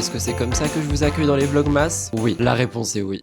Est-ce que c'est comme ça que je vous accueille dans les vlogmas? Oui, la réponse est oui.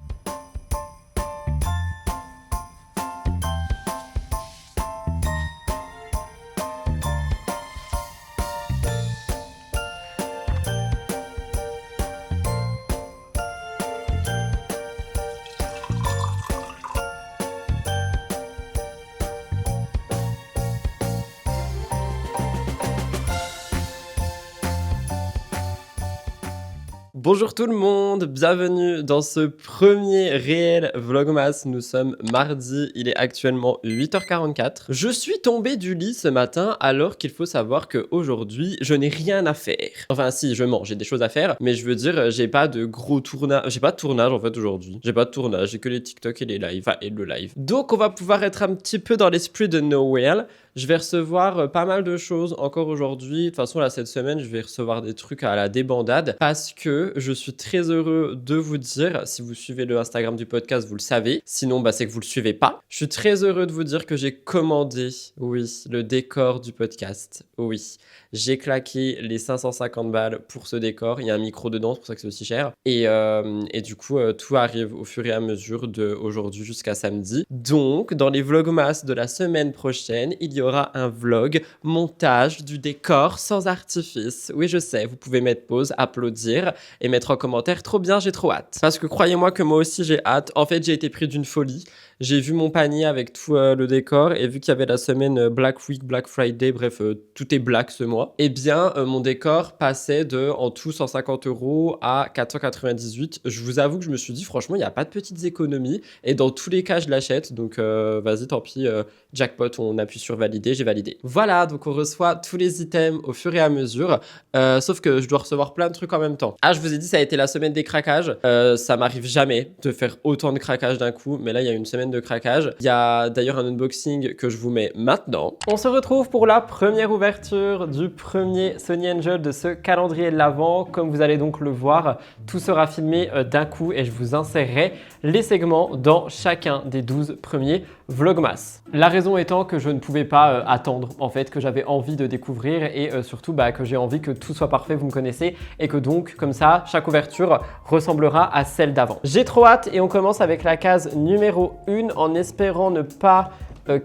Bonjour tout le monde, bienvenue dans ce premier réel vlogmas. Nous sommes mardi, il est actuellement 8h44. Je suis tombé du lit ce matin alors qu'il faut savoir qu'aujourd'hui, je n'ai rien à faire. Enfin si, je mens, j'ai des choses à faire, mais je veux dire, j'ai pas de gros tournage, j'ai pas de tournage en fait aujourd'hui. J'ai pas de tournage, j'ai que les TikTok et les lives, enfin et le live. Donc on va pouvoir être un petit peu dans l'esprit de Noël. Je vais recevoir pas mal de choses encore aujourd'hui. De toute façon, là, cette semaine, je vais recevoir des trucs à la débandade parce que je suis très heureux de vous dire, si vous suivez le Instagram du podcast, vous le savez. Sinon, c'est que vous le suivez pas. Je suis très heureux de vous dire que j'ai commandé, oui, le décor du podcast. Oui, j'ai claqué les 550 balles pour ce décor. Il y a un micro dedans, c'est pour ça que c'est aussi cher. Et du coup, tout arrive au fur et à mesure de aujourd'hui jusqu'à samedi. Donc, dans les vlogmas de la semaine prochaine, il y aura un vlog montage du décor sans artifice. Oui, je sais, vous pouvez mettre pause, applaudir et mettre en commentaire trop bien, j'ai trop hâte. Parce que croyez-moi que moi aussi j'ai hâte. En fait, j'ai été pris d'une folie. J'ai vu mon panier avec tout le décor et vu qu'il y avait la semaine Black Week, Black Friday, bref, tout est black ce mois. Eh bien, mon décor passait de en tout 150 € à 498. Je vous avoue que je me suis dit, franchement, il n'y a pas de petites économies et dans tous les cas, je l'achète. Donc, vas-y, tant pis, jackpot, on appuie sur valider, j'ai validé. Voilà, donc on reçoit tous les items au fur et à mesure. Sauf que je dois recevoir plein de trucs en même temps. Ah, je vous ai dit, ça a été la semaine des craquages. Ça m'arrive jamais de faire autant de craquages d'un coup, mais là, il y a une semaine de craquage. Il y a d'ailleurs un unboxing que je vous mets maintenant. On se retrouve pour la première ouverture du premier Sony Angel de ce calendrier de l'Avent. Comme vous allez donc le voir, tout sera filmé d'un coup et je vous insérerai les segments dans chacun des 12 premiers vlogmas. La raison étant que je ne pouvais pas attendre, en fait, que j'avais envie de découvrir et surtout que j'ai envie que tout soit parfait, vous me connaissez, et que donc, comme ça, chaque ouverture ressemblera à celle d'avant. J'ai trop hâte et on commence avec la case numéro 1 en espérant ne pas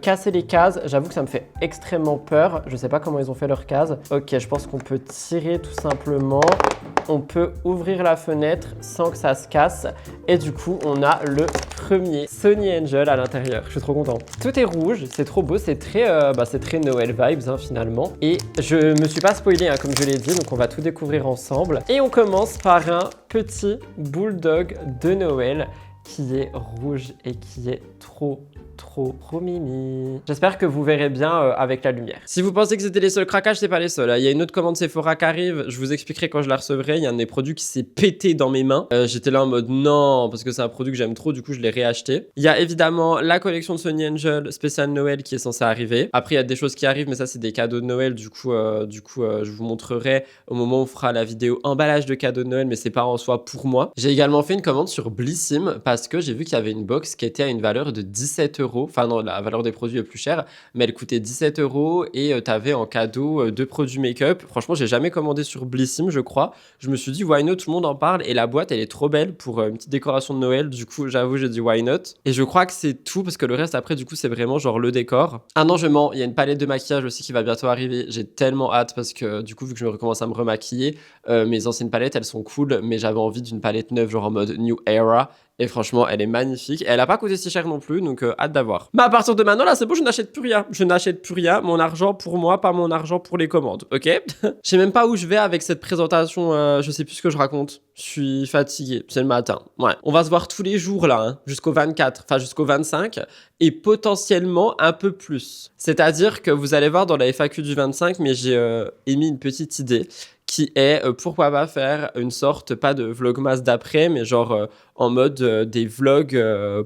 casser les cases. J'avoue que ça me fait extrêmement peur. Je sais pas comment ils ont fait leurs cases. Ok, je pense qu'on peut tirer tout simplement. On peut ouvrir la fenêtre sans que ça se casse. Et du coup, on a le premier Sony Angel à l'intérieur. Je suis trop content. Tout est rouge, c'est trop beau. C'est très Noël vibes finalement. Et je me suis pas spoilé comme je l'ai dit. Donc on va tout découvrir ensemble. Et on commence par un petit bulldog de Noël qui est rouge et qui est trop mini. J'espère que vous verrez bien avec la lumière. Si vous pensez que c'était les seuls craquages, c'est pas les seuls. Il y a une autre commande Sephora qui arrive. Je vous expliquerai quand je la recevrai. Il y a un des produits qui s'est pété dans mes mains. J'étais là en mode non, parce que c'est un produit que j'aime trop. Du coup, je l'ai réacheté. Il y a évidemment la collection de Sony Angel spécial Noël qui est censée arriver. Après, il y a des choses qui arrivent, mais ça, c'est des cadeaux de Noël. Du coup, je vous montrerai au moment où on fera la vidéo emballage de cadeaux de Noël, mais c'est pas en soi pour moi. J'ai également fait une commande sur Blissim parce que j'ai vu qu'il y avait une box qui était à une valeur de 17 €. Enfin non, la valeur des produits est plus chère, mais elle coûtait 17 € et t'avais en cadeau 2 produits make-up. Franchement, j'ai jamais commandé sur Blissim, je crois. Je me suis dit why not, tout le monde en parle et la boîte elle est trop belle pour une petite décoration de Noël. Du coup, j'avoue, j'ai dit why not. Et je crois que c'est tout parce que le reste après du coup c'est vraiment genre le décor. Ah non, je mens, il y a une palette de maquillage aussi qui va bientôt arriver. J'ai tellement hâte parce que du coup vu que je recommence à me remaquiller, mes anciennes palettes elles sont cool, mais j'avais envie d'une palette neuve genre en mode new era. Et franchement, elle est magnifique. Et elle a pas coûté si cher non plus, donc hâte d'avoir. Mais à partir de maintenant, là, c'est bon, je n'achète plus rien. Je n'achète plus rien. Mon argent pour moi, pas mon argent pour les commandes, ok? Je sais même pas où je vais avec cette présentation. Je sais plus ce que je raconte. Je suis fatigué. C'est le matin. Ouais. On va se voir tous les jours, là, jusqu'au 24, enfin jusqu'au 25. Et potentiellement un peu plus. C'est-à-dire que vous allez voir dans la FAQ du 25, mais j'ai émis une petite idée qui est pourquoi pas faire une sorte, pas de vlogmas d'après, mais genre en mode des vlogs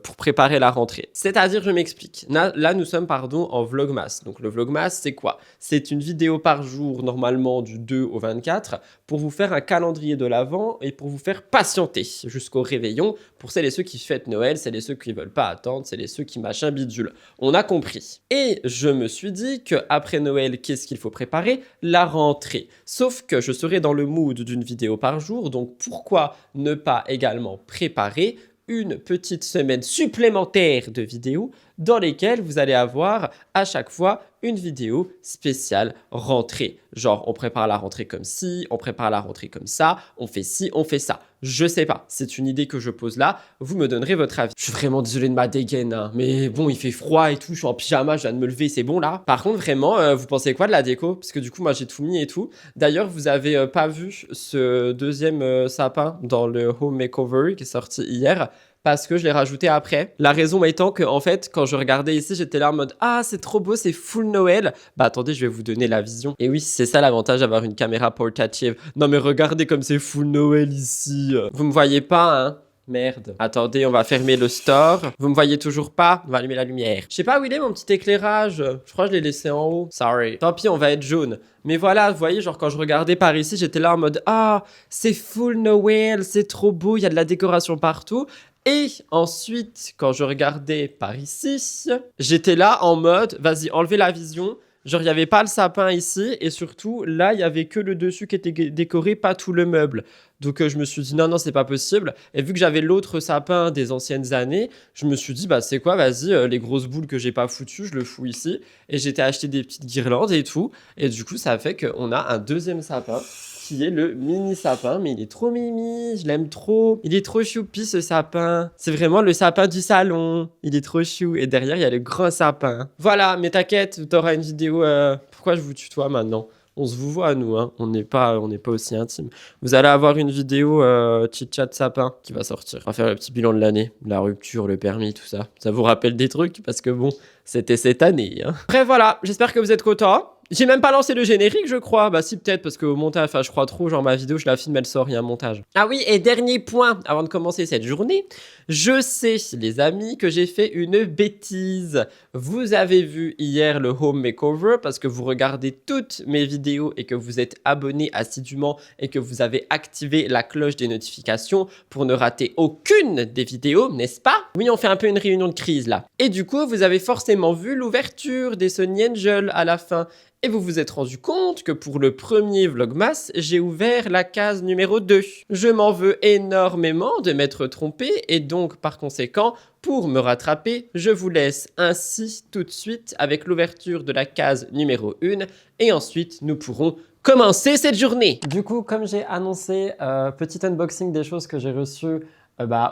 pour préparer la rentrée. C'est-à-dire, je m'explique. Là, nous sommes, en vlogmas. Donc, le vlogmas, c'est quoi? C'est une vidéo par jour, normalement, du 2 au 24, pour vous faire un calendrier de l'Avent et pour vous faire patienter jusqu'au réveillon. Pour celles et ceux qui fêtent Noël, celles et ceux qui veulent pas attendre, celles et ceux qui machin bidule. On a compris. Et je me suis dit qu'après Noël, qu'est-ce qu'il faut préparer? La rentrée. Sauf que je serai dans le mood d'une vidéo par jour, donc pourquoi ne pas également préparer une petite semaine supplémentaire de vidéos dans lesquelles vous allez avoir à chaque fois une vidéo spéciale rentrée. Genre, on prépare la rentrée comme ci, on prépare la rentrée comme ça, on fait ci, on fait ça. Je sais pas, c'est une idée que je pose là, vous me donnerez votre avis. Je suis vraiment désolé de ma dégaine, hein, mais bon, il fait froid et tout, je suis en pyjama, je viens de me lever, c'est bon là. Par contre, vraiment, vous pensez quoi de la déco? Parce que du coup, moi, j'ai tout mis et tout. D'ailleurs, vous avez pas vu ce deuxième sapin dans le home makeover qui est sorti hier, parce que je l'ai rajouté après. La raison étant que, en fait, quand je regardais ici, j'étais là en mode « Ah, c'est trop beau, c'est full Noël !» Bah attendez, je vais vous donner la vision. Et oui, c'est ça l'avantage d'avoir une caméra portative. Non mais regardez comme c'est full Noël ici. Vous me voyez pas, hein? Merde. Attendez, on va fermer le store. Vous me voyez toujours pas? On va allumer la lumière. Je sais pas où il est mon petit éclairage. Je crois que je l'ai laissé en haut. Sorry. Tant pis, on va être jaune. Mais voilà, vous voyez, genre quand je regardais par ici, j'étais là en mode « Ah, c'est full Noël, c'est trop beau, il y a de la décoration partout. » Et ensuite, quand je regardais par ici, j'étais là en mode, vas-y, enlevez la vision. Genre, il n'y avait pas le sapin ici. Et surtout, là, il n'y avait que le dessus qui était décoré, pas tout le meuble. Donc, je me suis dit, non, non, c'est pas possible. Et vu que j'avais l'autre sapin des anciennes années, je me suis dit, bah, c'est quoi, vas-y, les grosses boules que j'ai pas foutues, je le fous ici. Et j'étais acheté des petites guirlandes et tout. Et du coup, ça fait qu'on a un deuxième sapin, qui est le mini sapin, mais il est trop mimi, je l'aime trop. Il est trop choupi ce sapin. C'est vraiment le sapin du salon. Il est trop chou. Et derrière, il y a le grand sapin. Voilà, mais t'inquiète, t'auras une vidéo. Pourquoi je vous tutoie maintenant? On se vous voit, nous, hein. On n'est pas aussi intime. Vous allez avoir une vidéo chit-chat sapin qui va sortir. On va faire le petit bilan de l'année, la rupture, le permis, tout ça. Ça vous rappelle des trucs parce que bon, c'était cette année, hein. Bref, voilà, j'espère que vous êtes contents. J'ai même pas lancé le générique, je crois. Bah si, peut-être, parce qu'au montage, enfin, je crois trop, genre ma vidéo, je la filme, elle sort, il y a un montage. Ah oui, et dernier point, avant de commencer cette journée, je sais, les amis, que j'ai fait une bêtise. Vous avez vu hier le home makeover, parce que vous regardez toutes mes vidéos et que vous êtes abonné assidûment et que vous avez activé la cloche des notifications pour ne rater aucune des vidéos, n'est-ce pas? Oui, on fait un peu une réunion de crise, là. Et du coup, vous avez forcément vu l'ouverture des Sony Angel à la fin. Et vous vous êtes rendu compte que pour le premier Vlogmas, j'ai ouvert la case numéro 2. Je m'en veux énormément de m'être trompé et donc par conséquent, pour me rattraper, je vous laisse ainsi tout de suite avec l'ouverture de la case numéro 1 et ensuite nous pourrons commencer cette journée. Du coup, comme j'ai annoncé, petit unboxing des choses que j'ai reçues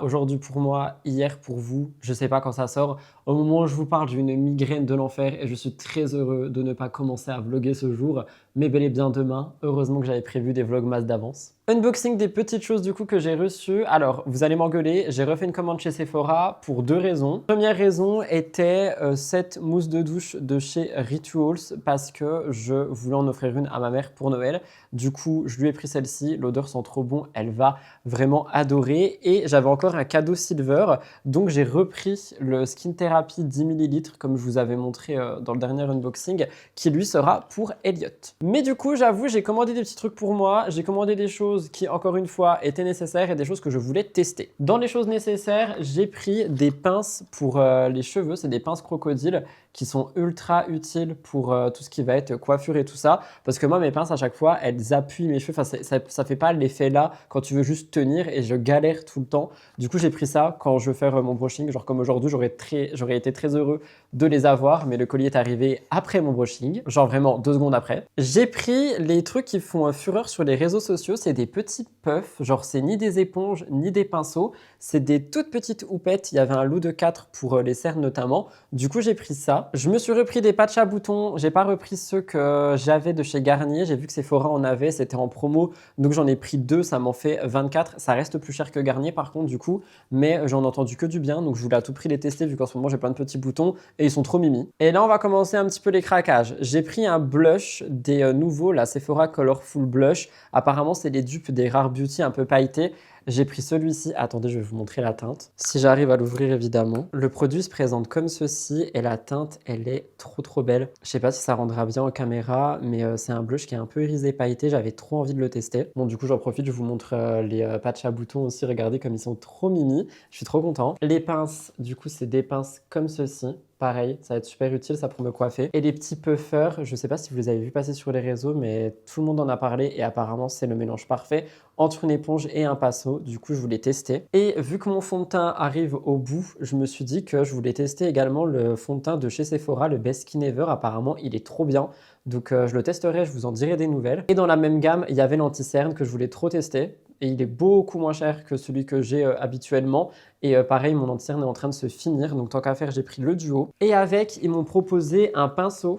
aujourd'hui pour moi, hier pour vous, je sais pas quand ça sort. Au moment où je vous parle, j'ai une migraine de l'enfer et je suis très heureux de ne pas commencer à vlogger ce jour, mais bel et bien demain. Heureusement que j'avais prévu des vlogmas d'avance. Unboxing des petites choses du coup que j'ai reçues. Alors, vous allez m'engueuler, j'ai refait une commande chez Sephora pour 2 raisons. Première raison était cette mousse de douche de chez Rituals parce que je voulais en offrir une à ma mère pour Noël. Du coup, je lui ai pris celle-ci, l'odeur sent trop bon, elle va vraiment adorer. Et j'avais encore un cadeau silver, donc j'ai repris le Skin Therapy 10 ml comme je vous avais montré dans le dernier unboxing, qui lui sera pour Elliot. Mais du coup, j'avoue, j'ai commandé des petits trucs pour moi, j'ai commandé des choses qui, encore une fois, étaient nécessaires et des choses que je voulais tester. Dans les choses nécessaires, j'ai pris des pinces pour les cheveux, c'est des pinces crocodile qui sont ultra utiles pour tout ce qui va être coiffure et tout ça, parce que moi, mes pinces, à chaque fois, elles appuient mes cheveux, enfin, ça fait pas l'effet là quand tu veux juste tenir et je galère tout le temps. Du coup, j'ai pris ça quand je veux faire mon brushing, genre comme aujourd'hui, j'aurais été très heureux de les avoir, mais le colis est arrivé après mon brushing, genre vraiment 2 secondes après. J'ai pris les trucs qui font fureur sur les réseaux sociaux, c'est des petits puffs, genre c'est ni des éponges ni des pinceaux, c'est des toutes petites houpettes, il y avait un lot de 4 pour les cernes notamment, du coup j'ai pris ça. Je me suis repris des patchs à boutons, j'ai pas repris ceux que j'avais de chez Garnier, j'ai vu que Sephora en avait, c'était en promo, donc j'en ai pris 2, ça m'en fait 24, ça reste plus cher que Garnier par contre du coup, mais j'en ai entendu que du bien, donc je voulais à tout prix les tester vu qu'en ce moment j'ai plein de petits boutons et ils sont trop mimi. Et là on va commencer un petit peu les craquages. J'ai pris un blush des nouveaux, la Sephora Colorful Blush, apparemment c'est les dupes des Rare Beauty un peu pailletés. J'ai pris celui-ci, attendez je vais vous montrer la teinte, si j'arrive à l'ouvrir évidemment. Le produit se présente comme ceci et la teinte elle est trop belle. Je sais pas si ça rendra bien en caméra mais c'est un blush qui est un peu irisé pailleté, j'avais trop envie de le tester. Bon du coup j'en profite, je vous montre les patchs à boutons aussi, regardez comme ils sont trop mimi, je suis trop content. Les pinces, du coup c'est des pinces comme ceci. Pareil, ça va être super utile ça pour me coiffer. Et les petits puffers, je sais pas si vous les avez vus passer sur les réseaux, mais tout le monde en a parlé et apparemment c'est le mélange parfait entre une éponge et un pinceau. Du coup, je voulais tester. Et vu que mon fond de teint arrive au bout, je me suis dit que je voulais tester également le fond de teint de chez Sephora, le Best Skin Ever. Apparemment, il est trop bien. Donc, je le testerai, je vous en dirai des nouvelles. Et dans la même gamme, il y avait l'anti-cerne que je voulais trop tester. Et il est beaucoup moins cher que celui que j'ai habituellement. Et pareil, mon anti-cerne est en train de se finir. Donc, tant qu'à faire, j'ai pris le duo. Et avec, ils m'ont proposé un pinceau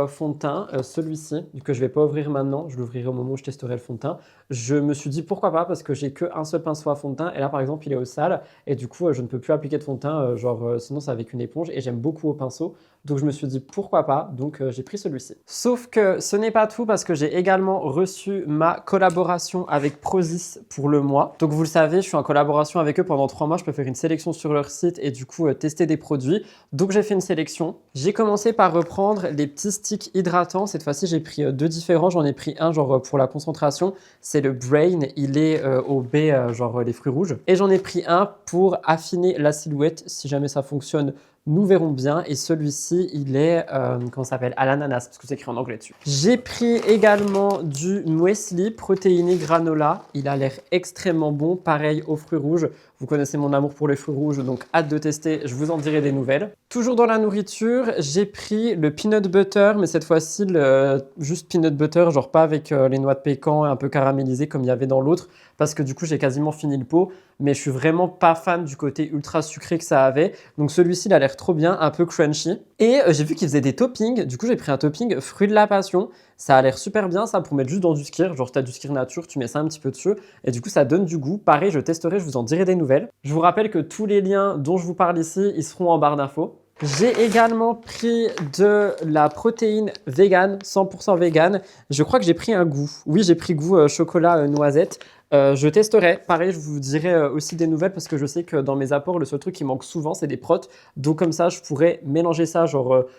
fond de teint, celui-ci, que je vais pas ouvrir maintenant. Je l'ouvrirai au moment où je testerai le fond de teint. Je me suis dit pourquoi pas parce que j'ai qu'un seul pinceau à fond de teint et là par exemple il est au sale et du coup je ne peux plus appliquer de fond de teint sinon c'est avec une éponge et j'aime beaucoup au pinceau donc je me suis dit pourquoi pas donc j'ai pris celui-ci. Sauf que ce n'est pas tout parce que j'ai également reçu ma collaboration avec Prozis pour le mois. Donc vous le savez, je suis en collaboration avec eux pendant 3 mois, je peux faire une sélection sur leur site et du coup tester des produits. Donc j'ai fait une sélection. J'ai commencé par reprendre les petits sticks hydratants. Cette fois-ci j'ai pris 2 différents, j'en ai pris un genre pour la concentration. C'est le Brain, il est au baie, les fruits rouges. Et j'en ai pris un pour affiner la silhouette. Si jamais ça fonctionne, nous verrons bien. Et celui-ci, il est, comment ça s'appelle, à l'ananas, parce que c'est écrit en anglais dessus. J'ai pris également du muesli protéiné granola. Il a l'air extrêmement bon. Pareil aux fruits rouges. Vous connaissez mon amour pour les fruits rouges, donc hâte de tester. Je vous en dirai des nouvelles. Toujours dans la nourriture, j'ai pris le peanut butter, mais cette fois-ci, juste peanut butter, genre pas avec les noix de pécan et un peu caramélisé comme il y avait dans l'autre, parce que du coup, j'ai quasiment fini le pot, mais je suis vraiment pas fan du côté ultra sucré que ça avait. Donc celui-ci, il a l'air trop bien, un peu crunchy. Et j'ai vu qu'il faisait des toppings. Du coup, j'ai pris un topping fruit de la passion. Ça a l'air super bien, ça, pour mettre juste dans du skyr. Genre, tu as du skyr nature, tu mets ça un petit peu dessus. Et du coup, ça donne du goût. Pareil, je testerai, je vous en dirai des nouvelles. Je vous rappelle que tous les liens dont je vous parle ici, ils seront en barre d'infos. J'ai également pris de la protéine vegan, 100% vegan. Je crois que j'ai pris un goût. Oui, j'ai pris goût chocolat noisette. Je testerai. Pareil, je vous dirai aussi des nouvelles parce que je sais que dans mes apports, le seul truc qui manque souvent, c'est des protes. Donc comme ça, je pourrais mélanger ça, je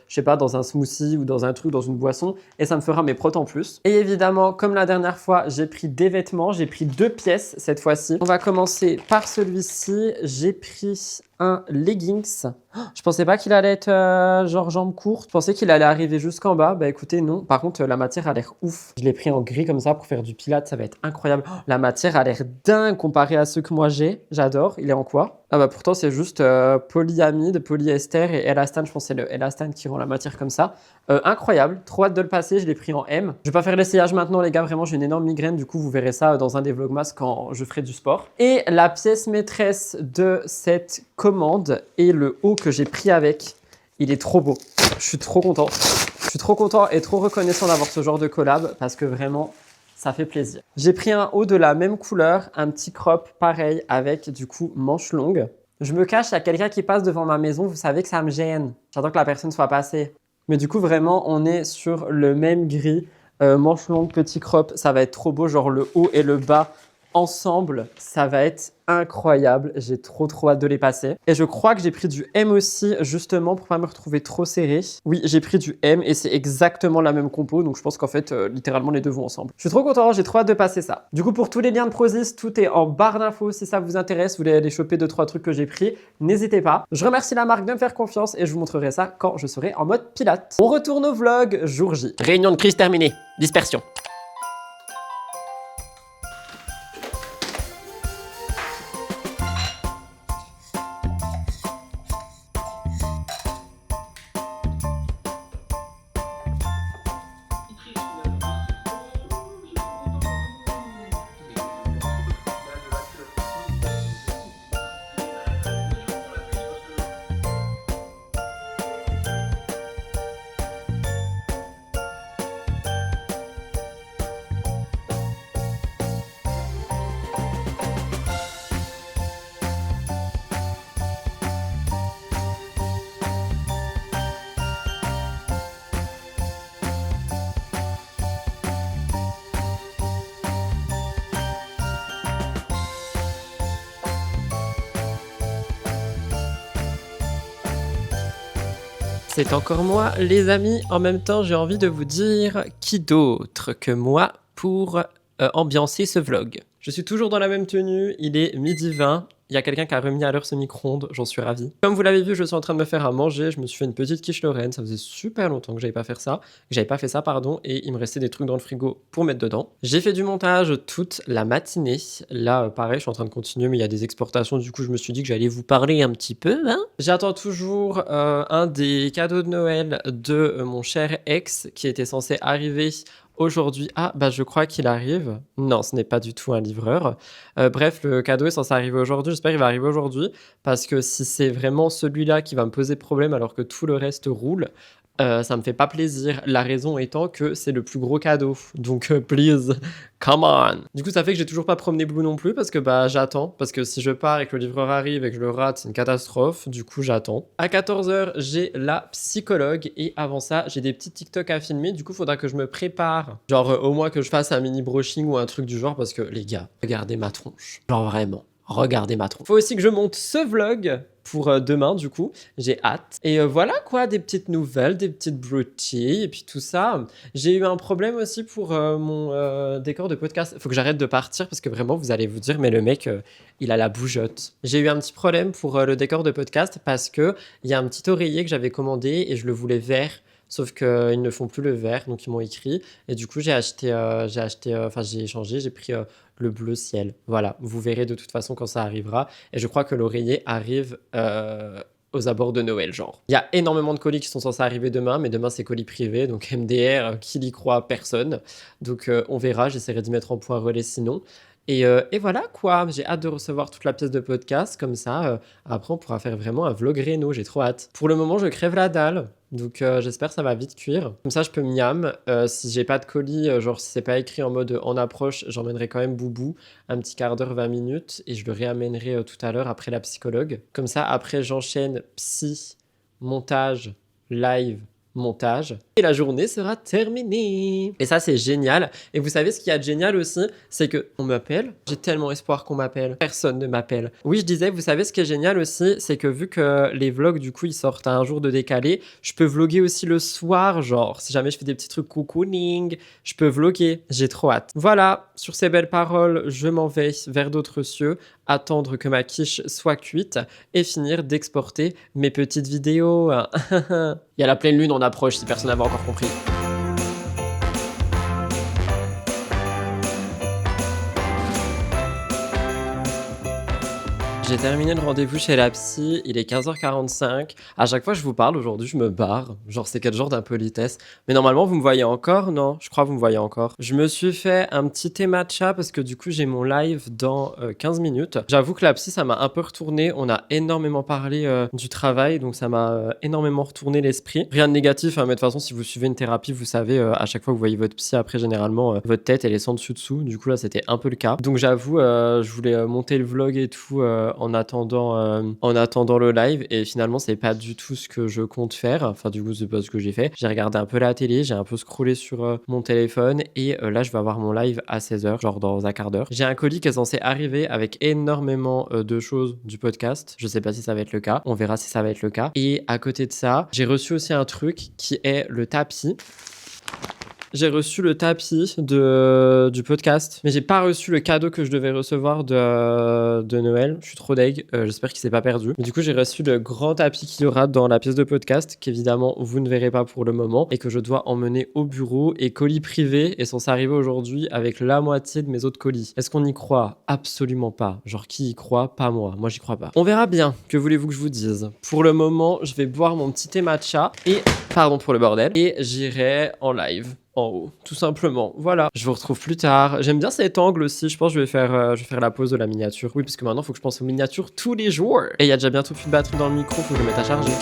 sais pas, dans un smoothie ou dans un truc, dans une boisson, et ça me fera mes protes en plus. Et évidemment, comme la dernière fois, j'ai pris des vêtements. J'ai pris 2 pièces cette fois-ci. On va commencer par celui-ci. J'ai pris un leggings. Je pensais pas qu'il allait être jambes courtes. Je pensais qu'il allait arriver jusqu'en bas. Bah écoutez, non. Par contre, la matière a l'air ouf. Je l'ai pris en gris comme ça pour faire du pilates. Ça va être incroyable. La matière a l'air dingue comparée à ceux que moi j'ai. J'adore. Il est en quoi? Ah bah pourtant, c'est juste polyamide, polyester et élastane. Je pense que c'est le élastane qui rend la matière comme ça. Incroyable. Trop hâte de le passer. Je l'ai pris en M. Je vais pas faire l'essayage maintenant, les gars. Vraiment, j'ai une énorme migraine. Du coup, vous verrez ça dans un des vlogmas quand je ferai du sport. Et la pièce maîtresse de cette commande et le haut que j'ai pris avec. Il est trop beau. Je suis trop content. Je suis trop content et trop reconnaissant d'avoir ce genre de collab parce que vraiment, ça fait plaisir. J'ai pris un haut de la même couleur, un petit crop pareil avec du coup manche longue. Je me cache, il y a quelqu'un qui passe devant ma maison, vous savez que ça me gêne. J'attends que la personne soit passée. Mais du coup, vraiment, on est sur le même gris. Manche longue, petit crop, ça va être trop beau. Genre le haut et le bas ensemble, ça va être incroyable. J'ai trop hâte de les passer. Et je crois que j'ai pris du M aussi, justement, pour pas me retrouver trop serré. Oui, j'ai pris du M et c'est exactement la même compo. Donc je pense qu'en fait, littéralement, les deux vont ensemble. Je suis trop content, j'ai trop hâte de passer ça. Du coup, pour tous les liens de Prozis, tout est en barre d'infos. Si ça vous intéresse, vous voulez aller choper 2-3 trucs que j'ai pris, n'hésitez pas. Je remercie la marque de me faire confiance et je vous montrerai ça quand je serai en mode pilates. On retourne au vlog jour J. Réunion de crise terminée. Dispersion. C'est encore moi, les amis. En même temps, j'ai envie de vous dire qui d'autre que moi pour ambiancer ce vlog. Je suis toujours dans la même tenue, il est 12h20 Il y a quelqu'un qui a remis à l'heure ce micro-ondes, j'en suis ravi. Comme vous l'avez vu, je suis en train de me faire à manger, je me suis fait une petite quiche Lorraine, ça faisait super longtemps que j'avais pas fait ça, et il me restait des trucs dans le frigo pour mettre dedans. J'ai fait du montage toute la matinée, là pareil, je suis en train de continuer, mais il y a des exportations, du coup je me suis dit que j'allais vous parler un petit peu, hein. J'attends toujours un des cadeaux de Noël de mon cher ex qui était censé arriver aujourd'hui. Ah, bah je crois qu'il arrive. Non, ce n'est pas du tout un livreur. Bref, le cadeau est censé arriver aujourd'hui. J'espère qu'il va arriver aujourd'hui parce que si c'est vraiment celui-là qui va me poser problème alors que tout le reste roule, ça me fait pas plaisir. La raison étant que c'est le plus gros cadeau. Donc, please, come on. Du coup, ça fait que j'ai toujours pas promené Blue non plus parce que bah j'attends. Parce que si je pars et que le livreur arrive et que je le rate, c'est une catastrophe. Du coup, j'attends. À 14h, j'ai la psychologue et avant ça, j'ai des petits TikTok à filmer. Du coup, faudra que je me prépare. Genre, au moins que je fasse un mini brushing ou un truc du genre parce que les gars, regardez ma tronche. Genre vraiment. Regardez ma tronche. Faut aussi que je monte ce vlog pour demain, du coup. J'ai hâte. Et voilà quoi, des petites nouvelles, des petites broutilles et puis tout ça. J'ai eu un problème aussi pour mon décor de podcast. Faut que j'arrête de partir parce que vraiment, vous allez vous dire, mais le mec, il a la bougeotte. J'ai eu un petit problème pour le décor de podcast parce que il y a un petit oreiller que j'avais commandé et je le voulais vert. Sauf qu'ils ne font plus le vert, donc ils m'ont écrit. Et du coup, j'ai échangé, j'ai pris le bleu ciel. Voilà, vous verrez de toute façon quand ça arrivera. Et je crois que l'oreiller arrive aux abords de Noël, genre. Il y a énormément de colis qui sont censés arriver demain, mais demain c'est colis privé, donc MDR, qui y croit, personne. Donc on verra, j'essaierai d'y mettre en point relais sinon. Et voilà quoi, j'ai hâte de recevoir toute la pièce de podcast, comme ça, après on pourra faire vraiment un vlog réno, j'ai trop hâte. Pour le moment, je crève la dalle, donc j'espère que ça va vite cuire. Comme ça, je peux miam. Si j'ai pas de colis, genre si c'est pas écrit en mode en approche, j'emmènerai quand même Boubou, un petit quart d'heure, 20 minutes, et je le réamènerai tout à l'heure après la psychologue. Comme ça, après, j'enchaîne psy, montage, live, montage et la journée sera terminée. Et ça c'est génial. Et vous savez ce qu'il y a de génial aussi, c'est que on m'appelle. J'ai tellement espoir qu'on m'appelle. Personne ne m'appelle. Oui, je disais, vous savez ce qui est génial aussi, c'est que vu que les vlogs du coup ils sortent à un jour de décalé, je peux vlogger aussi le soir, genre si jamais je fais des petits trucs cocooning, je peux vlogger. J'ai trop hâte. Voilà, sur ces belles paroles, je m'en vais vers d'autres cieux, attendre que ma quiche soit cuite et finir d'exporter mes petites vidéos. Il y a la pleine lune en approche si personne n'avait encore compris. J'ai terminé le rendez-vous chez la psy, il est 15h45. À chaque fois que je vous parle aujourd'hui, je me barre. Genre, c'est quel genre d'impolitesse? Mais normalement, vous me voyez encore? Non, je crois que vous me voyez encore. Je me suis fait un petit thé matcha parce que du coup, j'ai mon live dans 15 minutes. J'avoue que la psy, ça m'a un peu retourné. On a énormément parlé du travail, donc ça m'a énormément retourné l'esprit. Rien de négatif, hein, mais de toute façon, si vous suivez une thérapie, vous savez, à chaque fois que vous voyez votre psy, après, généralement, votre tête, elle est sans dessus-dessous. Du coup, là, c'était un peu le cas. Donc, j'avoue, je voulais monter le vlog et tout en attendant le live, et finalement c'est pas du tout ce que je compte faire. Enfin du coup c'est pas ce que j'ai fait. J'ai regardé un peu la télé, j'ai un peu scrollé sur mon téléphone et là je vais avoir mon live à 16h, genre dans un quart d'heure. J'ai un colis qui est censé arriver avec énormément de choses du podcast. Je sais pas si ça va être le cas, on verra si ça va être le cas. Et à côté de ça, j'ai reçu aussi un truc qui est le tapis. J'ai reçu le tapis du podcast, mais j'ai pas reçu le cadeau que je devais recevoir de Noël. Je suis trop deg, j'espère qu'il s'est pas perdu. Mais du coup, j'ai reçu le grand tapis qu'il y aura dans la pièce de podcast, qu'évidemment vous ne verrez pas pour le moment, et que je dois emmener au bureau. Et colis privé est censé arriver aujourd'hui avec la moitié de mes autres colis. Est-ce qu'on y croit? Absolument pas. Genre, qui y croit? Pas moi. Moi, j'y crois pas. On verra bien. Que voulez-vous que je vous dise? Pour le moment, je vais boire mon petit thé matcha et... Pardon pour le bordel. Et j'irai en live. En haut, tout simplement. Voilà, je vous retrouve plus tard. J'aime bien cet angle aussi. Je pense que je vais faire la pause de la miniature. Oui, parce que maintenant, il faut que je pense aux miniatures tous les jours. Et il y a déjà bientôt plus de batterie dans le micro. Faut que je le mette à charger.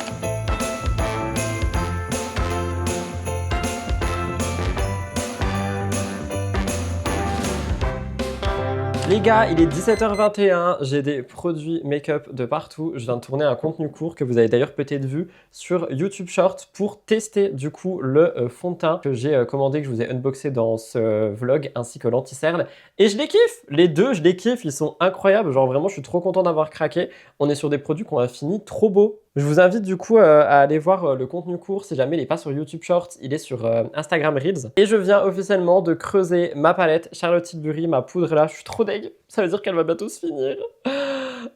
Les gars, il est 17h21, j'ai des produits make-up de partout. Je viens de tourner un contenu court que vous avez d'ailleurs peut-être vu sur YouTube Short pour tester du coup le fond de teint que j'ai commandé, que je vous ai unboxé dans ce vlog, ainsi que l'anti-cerne. Et je les kiffe, les deux, je les kiffe, ils sont incroyables. Genre vraiment, je suis trop content d'avoir craqué. On est sur des produits qu'on a fini trop beaux. Je vous invite du coup à aller voir le contenu court si jamais il n'est pas sur YouTube Short, il est sur Instagram Reels. Et je viens officiellement de creuser ma palette Charlotte Tilbury, ma poudre là, je suis trop deg, ça veut dire qu'elle va bientôt se finir.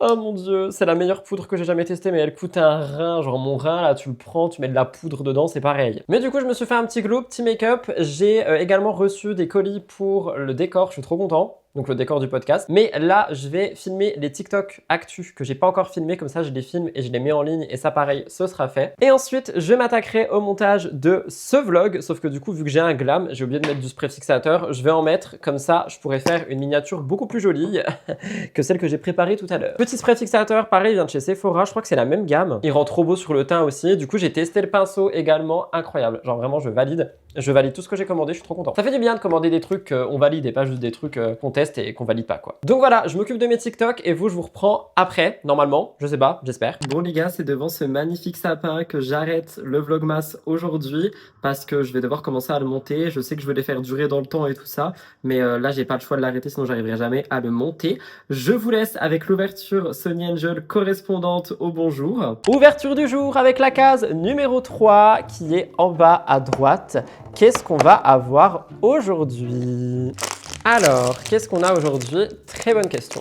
Oh mon dieu, c'est la meilleure poudre que j'ai jamais testée, mais elle coûte un rein. Genre mon rein, là, tu le prends, tu mets de la poudre dedans, c'est pareil. Mais du coup, je me suis fait un petit glow, petit make-up. J'ai également reçu des colis pour le décor, je suis trop content. Donc le décor du podcast. Mais là, je vais filmer les TikTok actus que j'ai pas encore filmé, comme ça je les filme et je les mets en ligne et ça pareil, ce sera fait. Et ensuite, je m'attaquerai au montage de ce vlog, sauf que du coup, vu que j'ai un glam, j'ai oublié de mettre du spray fixateur, je vais en mettre, comme ça je pourrais faire une miniature beaucoup plus jolie que celle que j'ai préparée tout à l'heure. Petit spray fixateur, pareil, il vient de chez Sephora, je crois que c'est la même gamme. Il rend trop beau sur le teint aussi. Du coup, j'ai testé le pinceau également, incroyable. Genre vraiment, je valide. Je valide tout ce que j'ai commandé, je suis trop content. Ça fait du bien de commander des trucs qu'on valide et pas juste des trucs qu'on teste et qu'on valide pas quoi. Donc voilà, je m'occupe de mes TikTok et vous, je vous reprends après, normalement, je sais pas, j'espère. Bon les gars, c'est devant ce magnifique sapin que j'arrête le vlogmas aujourd'hui parce que je vais devoir commencer à le monter. Je sais que je veux les faire durer dans le temps et tout ça, mais là j'ai pas le choix de l'arrêter sinon j'arriverai jamais à le monter. Je vous laisse avec l'ouverture Sonny Angel correspondante au bonjour. Ouverture du jour avec la case numéro 3 qui est en bas à droite. Qu'est-ce qu'on va avoir aujourd'hui? Alors, qu'est-ce qu'on a aujourd'hui? Très bonne question.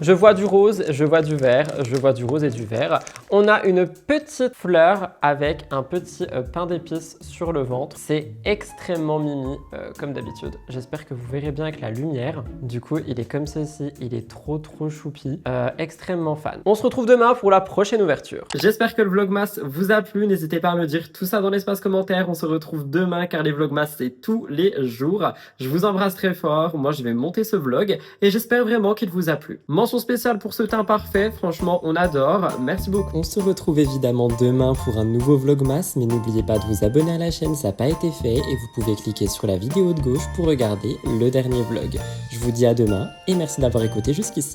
Je vois du rose, je vois du vert, je vois du rose et du vert. On a une petite fleur avec un petit pain d'épices sur le ventre. C'est extrêmement mimi, comme d'habitude. J'espère que vous verrez bien avec la lumière. Du coup, il est comme ceci, il est trop choupi. Extrêmement fan. On se retrouve demain pour la prochaine ouverture. J'espère que le vlogmas vous a plu. N'hésitez pas à me dire tout ça dans l'espace commentaire. On se retrouve demain car les vlogmas, c'est tous les jours. Je vous embrasse très fort. Moi, je vais monter ce vlog et j'espère vraiment qu'il vous a plu. Mention spéciale pour ce teint parfait, franchement on adore, merci beaucoup. On se retrouve évidemment demain pour un nouveau vlogmas, mais n'oubliez pas de vous abonner à la chaîne, ça n'a pas été fait, et vous pouvez cliquer sur la vidéo de gauche pour regarder le dernier vlog. Je vous dis à demain, et merci d'avoir écouté jusqu'ici.